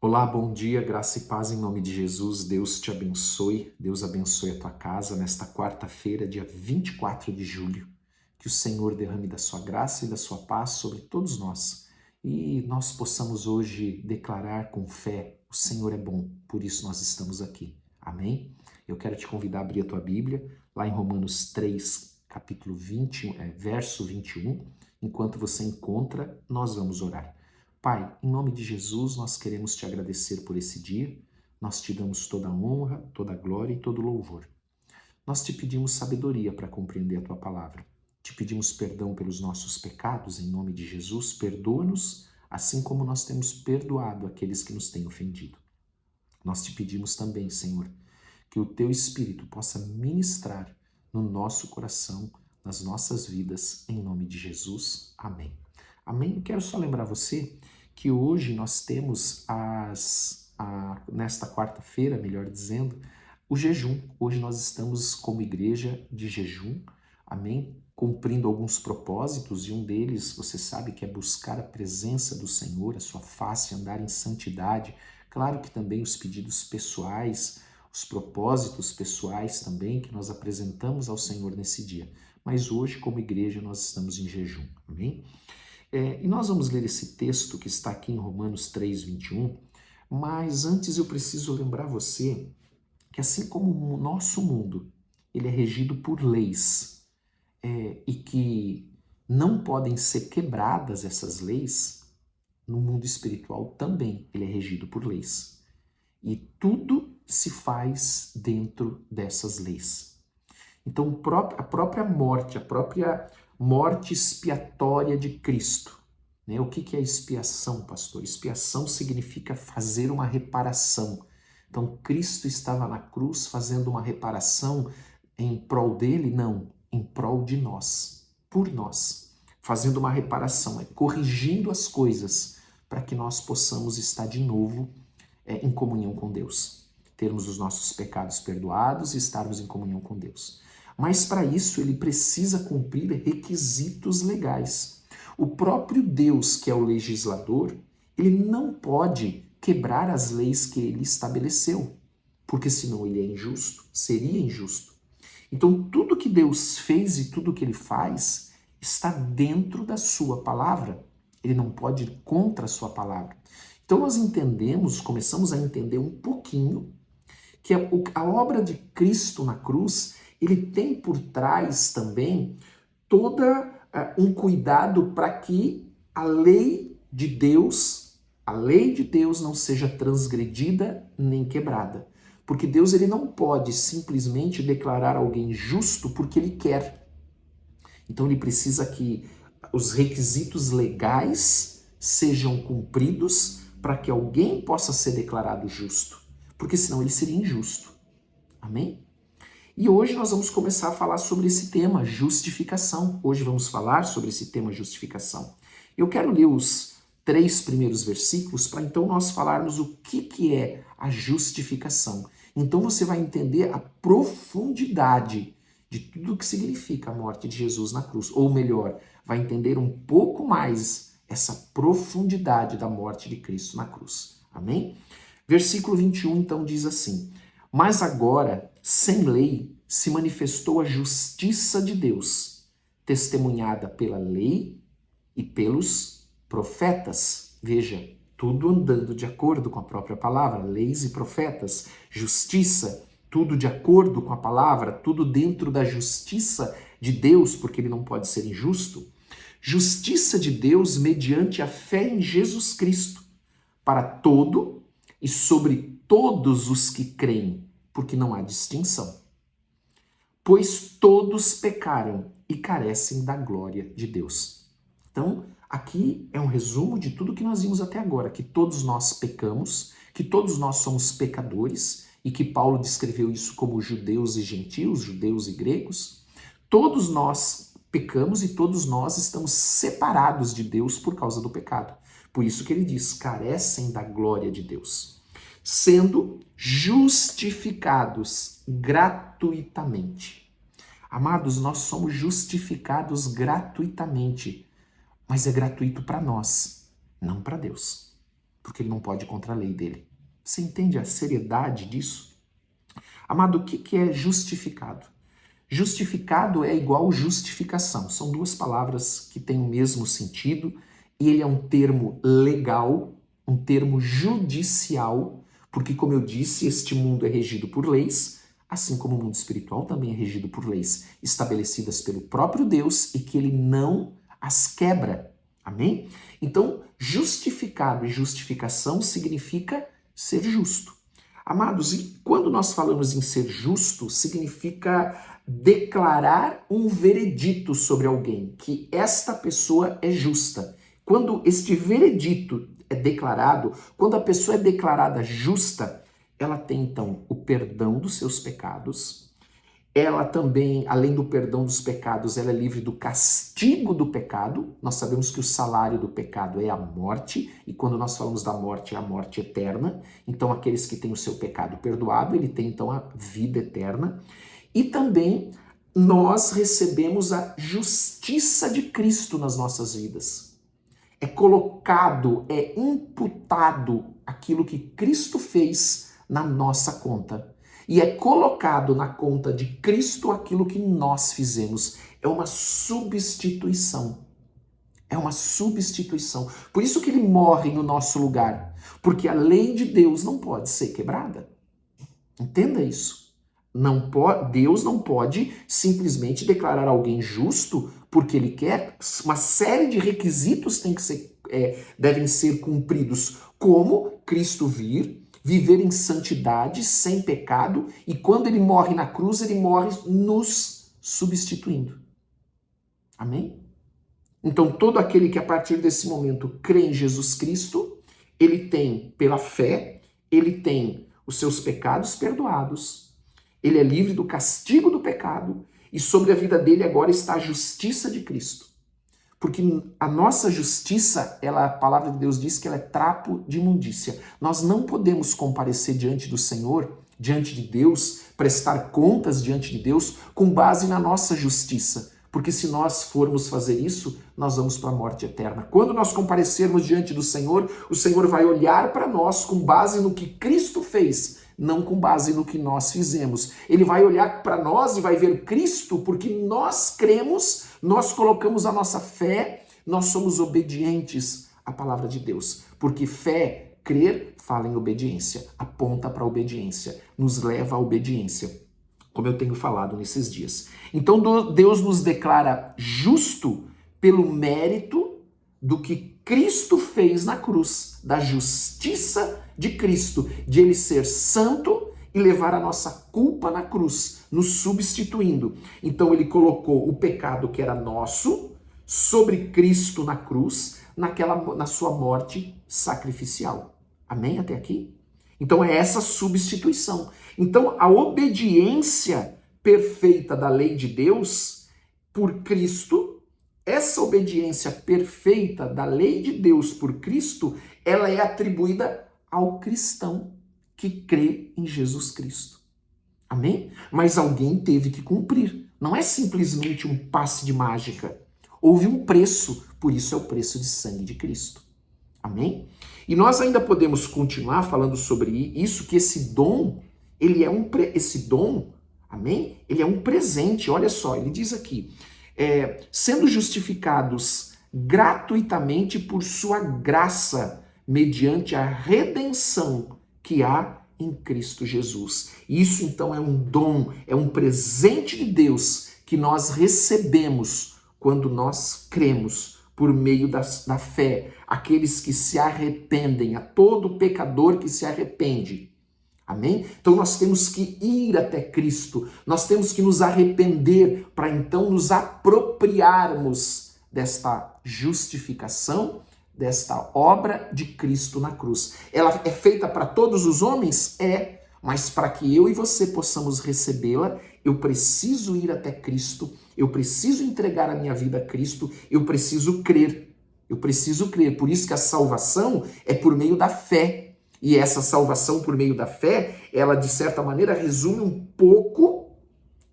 Olá, bom dia, graça e paz em nome de Jesus. Deus te abençoe, Deus abençoe a tua casa nesta quarta-feira, dia 24 de julho. Que o Senhor derrame da sua graça e da sua paz sobre todos nós e nós possamos hoje declarar com fé: o Senhor é bom, por isso nós estamos aqui. Amém? Eu quero te convidar a abrir a tua Bíblia, lá em Romanos 3, capítulo 20, verso 21. Enquanto você encontra, nós vamos orar. Pai, em nome de Jesus, nós queremos te agradecer por esse dia. Nós te damos toda a honra, toda a glória e todo o louvor. Nós te pedimos sabedoria para compreender a tua palavra. Te pedimos perdão pelos nossos pecados, em nome de Jesus. Perdoa-nos, assim como nós temos perdoado aqueles que nos têm ofendido. Nós te pedimos também, Senhor, que o teu Espírito possa ministrar no nosso coração, nas nossas vidas, em nome de Jesus. Amém. Amém? Eu quero só lembrar você que hoje nós temos nesta quarta-feira, melhor dizendo, o jejum. Hoje nós estamos como igreja de jejum, amém? Cumprindo alguns propósitos e um deles, você sabe, que é buscar a presença do Senhor, a sua face, andar em santidade. Claro que também os pedidos pessoais, os propósitos pessoais também que nós apresentamos ao Senhor nesse dia. Mas hoje, como igreja, nós estamos em jejum, amém? E nós vamos ler esse texto que está aqui em Romanos 3, 21, mas antes eu preciso lembrar você que assim como o nosso mundo, ele é regido por leis, e que não podem ser quebradas essas leis, no mundo espiritual também ele é regido por leis. E tudo se faz dentro dessas leis. Então, a própria morte expiatória de Cristo. Né? O que é expiação, pastor? Expiação significa fazer uma reparação. Então, Cristo estava na cruz fazendo uma reparação em prol dele? Não, em prol de nós, por nós. Fazendo uma reparação, corrigindo as coisas para que nós possamos estar de novo em comunhão com Deus. Termos os nossos pecados perdoados e estarmos em comunhão com Deus. Mas para isso ele precisa cumprir requisitos legais. O próprio Deus, que é o legislador, ele não pode quebrar as leis que ele estabeleceu, porque senão ele é injusto, seria injusto. Então tudo que Deus fez e tudo que ele faz está dentro da sua palavra. Ele não pode ir contra a sua palavra. Então nós começamos a entender um pouquinho que a obra de Cristo na cruz, ele tem por trás também toda um cuidado para que a lei de Deus não seja transgredida nem quebrada. Porque Deus ele não pode simplesmente declarar alguém justo porque ele quer. Então ele precisa que os requisitos legais sejam cumpridos para que alguém possa ser declarado justo, porque senão ele seria injusto. Amém? E hoje nós vamos começar a falar sobre esse tema, justificação. Hoje vamos falar sobre esse tema, justificação. Eu quero ler os 3 primeiros versículos para então nós falarmos o que é a justificação. Então você vai entender a profundidade de tudo o que significa a morte de Jesus na cruz. Ou melhor, vai entender um pouco mais essa profundidade da morte de Cristo na cruz. Amém? Versículo 21 então diz assim: mas agora, sem lei, se manifestou a justiça de Deus, testemunhada pela lei e pelos profetas. Veja, tudo andando de acordo com a própria palavra, leis e profetas, justiça, tudo de acordo com a palavra, tudo dentro da justiça de Deus, porque ele não pode ser injusto. Justiça de Deus mediante a fé em Jesus Cristo, para todo e sobre todos os que creem, porque não há distinção. Pois todos pecaram e carecem da glória de Deus. Então, aqui é um resumo de tudo que nós vimos até agora, que todos nós pecamos, que todos nós somos pecadores, e que Paulo descreveu isso como judeus e gentios, judeus e gregos. Todos nós pecamos e todos nós estamos separados de Deus por causa do pecado. Por isso que ele diz, carecem da glória de Deus, sendo justificados gratuitamente. Amados, nós somos justificados gratuitamente, mas é gratuito para nós, não para Deus. porque ele não pode ir contra a lei dele. Você entende a seriedade disso? Amado, o que é justificado? Justificado é igual justificação. São duas palavras que têm o mesmo sentido. Ele é um termo legal, um termo judicial, porque, como eu disse, este mundo é regido por leis, assim como o mundo espiritual também é regido por leis estabelecidas pelo próprio Deus e que ele não as quebra. Amém? Então, justificado e justificação significa ser justo. Amados, e quando nós falamos em ser justo, significa declarar um veredito sobre alguém, que esta pessoa é justa. Quando este veredito é declarado, quando a pessoa é declarada justa, ela tem então o perdão dos seus pecados. Ela também, além do perdão dos pecados, ela é livre do castigo do pecado. Nós sabemos que o salário do pecado é a morte, e quando nós falamos da morte, é a morte eterna. Então, aqueles que têm o seu pecado perdoado, ele tem então a vida eterna. E também nós recebemos a justiça de Cristo nas nossas vidas. É colocado, é imputado aquilo que Cristo fez na nossa conta. E é colocado na conta de Cristo aquilo que nós fizemos. É uma substituição. É uma substituição. Por isso que ele morre no nosso lugar. Porque a lei de Deus não pode ser quebrada. Entenda isso. Deus não pode simplesmente declarar alguém justo porque ele quer. Uma série de requisitos devem ser cumpridos. Como Cristo viver em santidade, sem pecado, e quando ele morre na cruz, ele morre nos substituindo. Amém? Então, todo aquele que a partir desse momento crê em Jesus Cristo, ele tem, pela fé, ele tem os seus pecados perdoados, ele é livre do castigo do pecado, e sobre a vida dele agora está a justiça de Cristo. Porque a nossa justiça, a palavra de Deus diz que ela é trapo de imundícia. Nós não podemos comparecer diante do Senhor, diante de Deus, prestar contas diante de Deus com base na nossa justiça. Porque se nós formos fazer isso, nós vamos para a morte eterna. Quando nós comparecermos diante do Senhor, o Senhor vai olhar para nós com base no que Cristo fez, não com base no que nós fizemos. Ele vai olhar para nós e vai ver Cristo, porque nós cremos, nós colocamos a nossa fé, nós somos obedientes à palavra de Deus. Porque fé, crer, fala em obediência, aponta para a obediência, nos leva à obediência, como eu tenho falado nesses dias. Então Deus nos declara justo pelo mérito do que Cristo fez na cruz, da justiça de Cristo, de ele ser santo e levar a nossa culpa na cruz, nos substituindo. Então ele colocou o pecado que era nosso sobre Cristo na cruz, na sua morte sacrificial. Amém até aqui? Então é essa substituição. Então a obediência perfeita da lei de Deus por Cristo, essa obediência perfeita da lei de Deus por Cristo, ela é atribuída ao cristão que crê em Jesus Cristo. Amém? Mas alguém teve que cumprir. Não é simplesmente um passe de mágica. Houve um preço, por isso é o preço de sangue de Cristo. Amém? E nós ainda podemos continuar falando sobre isso, que esse dom, amém? Ele é um presente. Olha só, ele diz aqui, sendo justificados gratuitamente por sua graça, mediante a redenção que há em Cristo Jesus. Isso então é um dom, é um presente de Deus que nós recebemos quando nós cremos por meio da fé. Aqueles que se arrependem, a todo pecador que se arrepende. Amém? Então nós temos que ir até Cristo, nós temos que nos arrepender para então nos apropriarmos desta justificação, desta obra de Cristo na cruz. Ela é feita para todos os homens? É, mas para que eu e você possamos recebê-la, eu preciso ir até Cristo, eu preciso entregar a minha vida a Cristo, eu preciso crer. Eu preciso crer. Por isso que a salvação é por meio da fé. E essa salvação por meio da fé, ela de certa maneira resume um pouco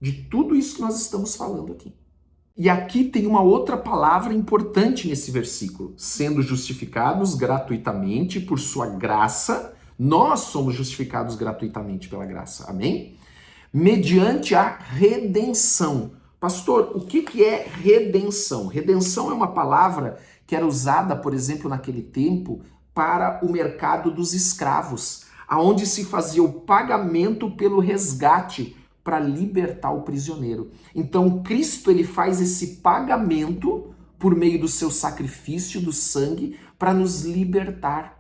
de tudo isso que nós estamos falando aqui. E aqui tem uma outra palavra importante nesse versículo. Sendo justificados gratuitamente por sua graça, nós somos justificados gratuitamente pela graça. Amém? Mediante a redenção. Pastor, o que é redenção? Redenção é uma palavra que era usada, por exemplo, naquele tempo, para o mercado dos escravos, aonde se fazia o pagamento pelo resgate para libertar o prisioneiro. Então, Cristo ele faz esse pagamento por meio do seu sacrifício, do sangue, para nos libertar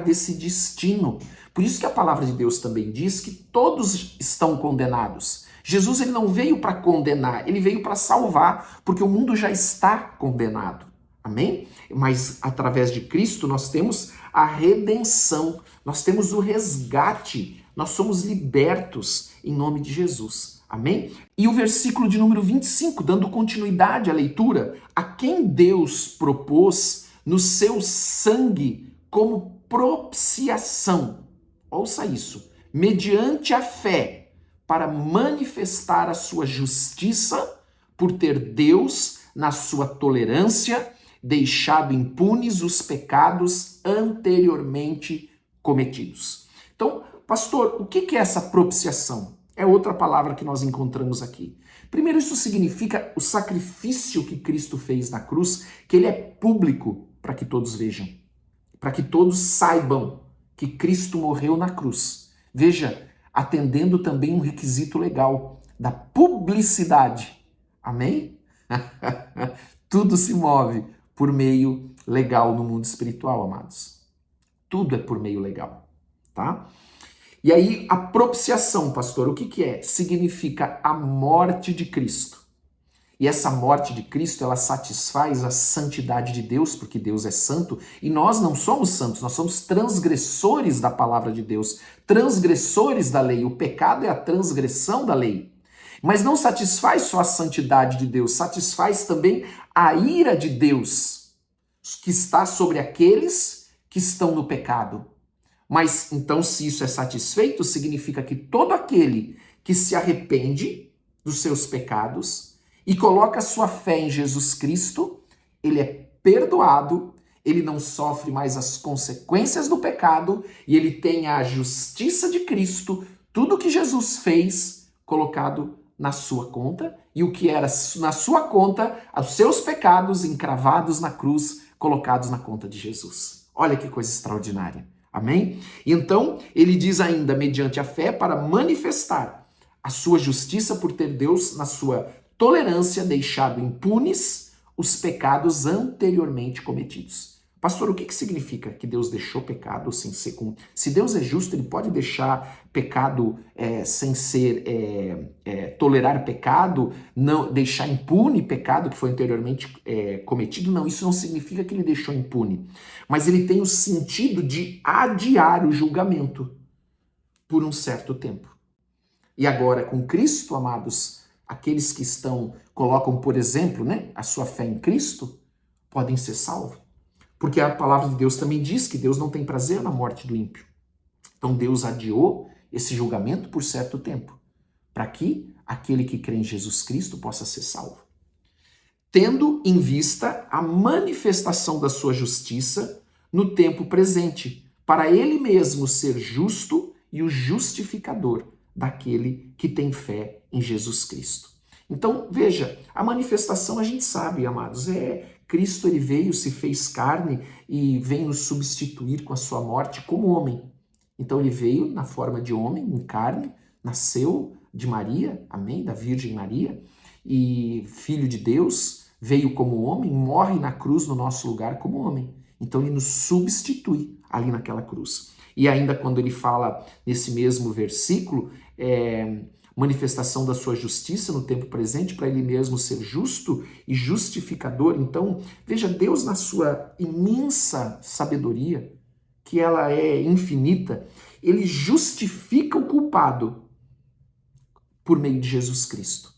desse destino. Por isso que a palavra de Deus também diz que todos estão condenados. Jesus ele não veio para condenar, ele veio para salvar, porque o mundo já está condenado. Amém? Mas através de Cristo nós temos a redenção, nós temos o resgate, nós somos libertos em nome de Jesus. Amém? E o versículo de número 25, dando continuidade à leitura, a quem Deus propôs no seu sangue como propiciação. Ouça isso. Mediante a fé, para manifestar a sua justiça, por ter Deus, na sua tolerância, deixado impunes os pecados anteriormente cometidos. Então, pastor, o que é essa propiciação? É outra palavra que nós encontramos aqui. Primeiro, isso significa o sacrifício que Cristo fez na cruz, que ele é público para que todos vejam, para que todos saibam que Cristo morreu na cruz. Veja, atendendo também um requisito legal da publicidade. Amém? Tudo se move por meio legal no mundo espiritual, amados. Tudo é por meio legal, tá? E aí, a propiciação, pastor, o que é? Significa a morte de Cristo. E essa morte de Cristo, ela satisfaz a santidade de Deus, porque Deus é santo, e nós não somos santos, nós somos transgressores da palavra de Deus, transgressores da lei. O pecado é a transgressão da lei. Mas não satisfaz só a santidade de Deus, satisfaz também a ira de Deus, que está sobre aqueles que estão no pecado. Mas então, se isso é satisfeito, significa que todo aquele que se arrepende dos seus pecados e coloca sua fé em Jesus Cristo, ele é perdoado, ele não sofre mais as consequências do pecado e ele tem a justiça de Cristo, tudo que Jesus fez colocado na sua conta, e o que era na sua conta, os seus pecados encravados na cruz, colocados na conta de Jesus. Olha que coisa extraordinária. Amém? Então, ele diz ainda, mediante a fé, para manifestar a sua justiça por ter Deus, na sua tolerância, deixado impunes os pecados anteriormente cometidos. Pastor, o que significa que Deus deixou pecado sem ser... Se Deus é justo, ele pode deixar pecado sem ser... tolerar pecado, não deixar impune pecado que foi anteriormente cometido? Não, isso não significa que ele deixou impune. Mas ele tem o sentido de adiar o julgamento por um certo tempo. E agora, com Cristo, amados, aqueles que colocam, por exemplo, a sua fé em Cristo, podem ser salvos. Porque a palavra de Deus também diz que Deus não tem prazer na morte do ímpio. Então Deus adiou esse julgamento por certo tempo, para que aquele que crê em Jesus Cristo possa ser salvo. Tendo em vista a manifestação da sua justiça no tempo presente, para ele mesmo ser justo e o justificador daquele que tem fé em Jesus Cristo. Então, veja, a manifestação a gente sabe, amados, Cristo ele veio, se fez carne e vem nos substituir com a sua morte como homem. Então ele veio na forma de homem, em carne, nasceu de Maria, amém, da Virgem Maria, e filho de Deus, veio como homem, morre na cruz no nosso lugar como homem. Então ele nos substitui ali naquela cruz. E ainda quando ele fala nesse mesmo versículo, manifestação da sua justiça no tempo presente, para ele mesmo ser justo e justificador. Então, veja, Deus na sua imensa sabedoria, que ela é infinita, ele justifica o culpado por meio de Jesus Cristo.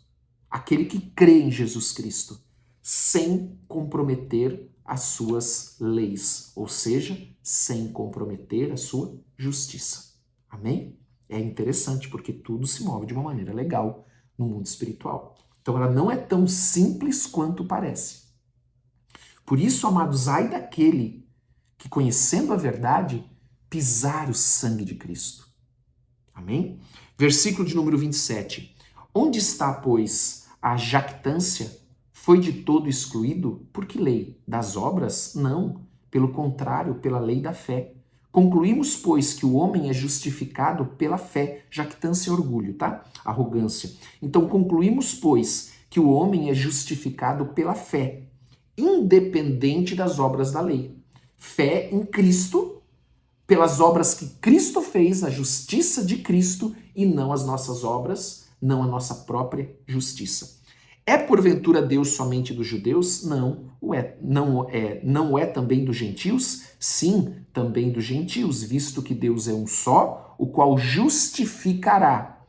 Aquele que crê em Jesus Cristo, sem comprometer as suas leis, ou seja, sem comprometer a sua justiça. Amém? É interessante porque tudo se move de uma maneira legal no mundo espiritual. Então ela não é tão simples quanto parece. Por isso, amados, ai daquele que, conhecendo a verdade, pisar o sangue de Cristo. Amém? Versículo de número 27. Onde está, pois, a jactância? Foi de todo excluído? Por que lei? Das obras? Não. Pelo contrário, pela lei da fé. Concluímos, pois, que o homem é justificado pela fé. Jactância é orgulho, tá? Arrogância. Então, concluímos, pois, que o homem é justificado pela fé, independente das obras da lei. Fé em Cristo, pelas obras que Cristo fez, a justiça de Cristo, e não as nossas obras, não a nossa própria justiça. É porventura Deus somente dos judeus? Não o é. Não é também dos gentios? Sim, também dos gentios, visto que Deus é um só, o qual justificará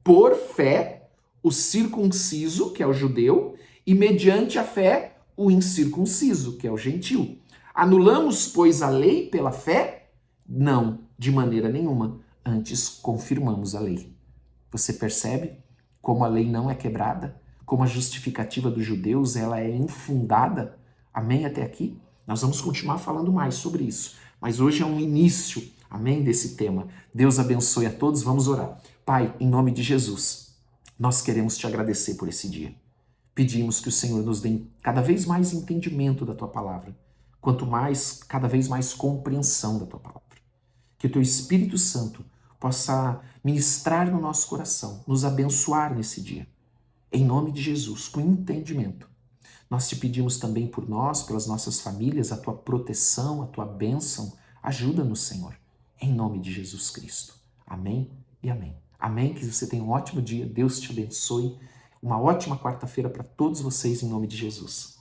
por fé o circunciso, que é o judeu, e mediante a fé o incircunciso, que é o gentil. Anulamos, pois, a lei pela fé? Não, de maneira nenhuma. Antes confirmamos a lei. Você percebe como a lei não é quebrada? Como a justificativa dos judeus ela é infundada? Amém até aqui? Nós vamos continuar falando mais sobre isso. Mas hoje é um início, amém, desse tema. Deus abençoe a todos. Vamos orar. Pai, em nome de Jesus, nós queremos te agradecer por esse dia. Pedimos que o Senhor nos dê cada vez mais entendimento da tua palavra. Quanto mais, cada vez mais compreensão da tua palavra. Que o teu Espírito Santo possa ministrar no nosso coração, nos abençoar nesse dia. Em nome de Jesus, com entendimento. Nós te pedimos também por nós, pelas nossas famílias, a tua proteção, a tua bênção. Ajuda-nos, Senhor, em nome de Jesus Cristo. Amém e amém. Amém, que você tenha um ótimo dia, Deus te abençoe. Uma ótima quarta-feira para todos vocês, em nome de Jesus.